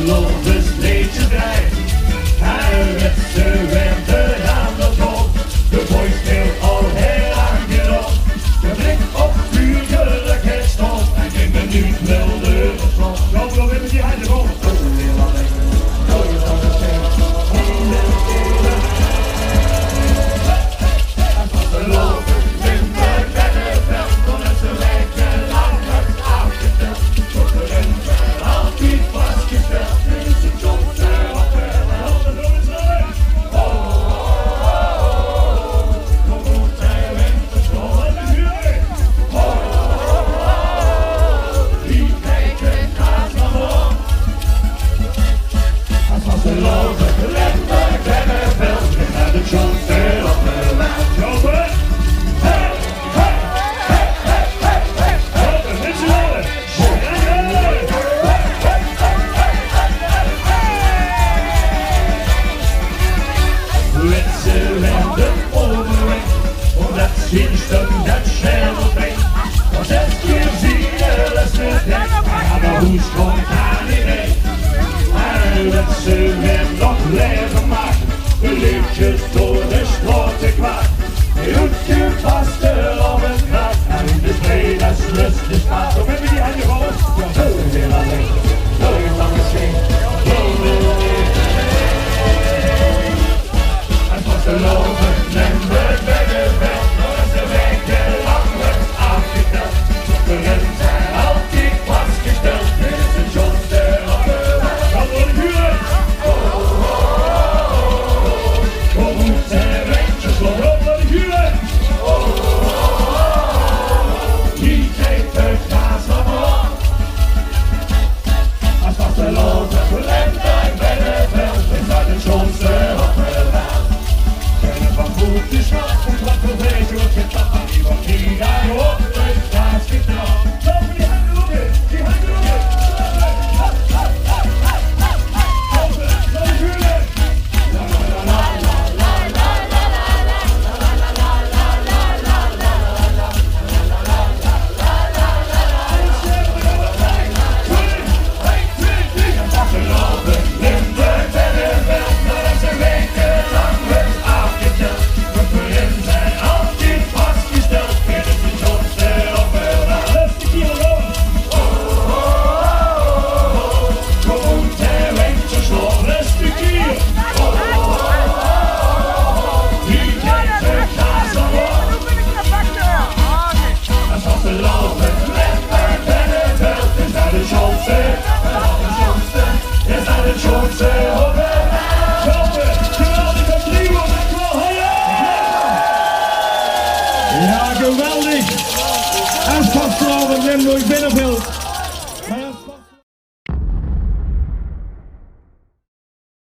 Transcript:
Lotus liedje draait. Hij met zijn winter aan de top. De boy speelt al heel lang hierop. De blik op vuurlijkheid stond. En geen minuut wilde verstond. Zo, dan willen die handen gewoon. Dat schijnel brengt, want 6 keer zie je les met hem. Maar hoe komt aan die heen? En dat ze hem nog leven maken, de liedjes door de sloten kwaad. Je doet je vasten op het gras, en de vredesrust is maat. Of hebben die handen gehoord? Ja, zo is heel alleen, zo is dan misschien, zo wil ik. Het was de loven en de beddenveld. Ja, geweldig! En vastgelopen Limburg Binnenveld.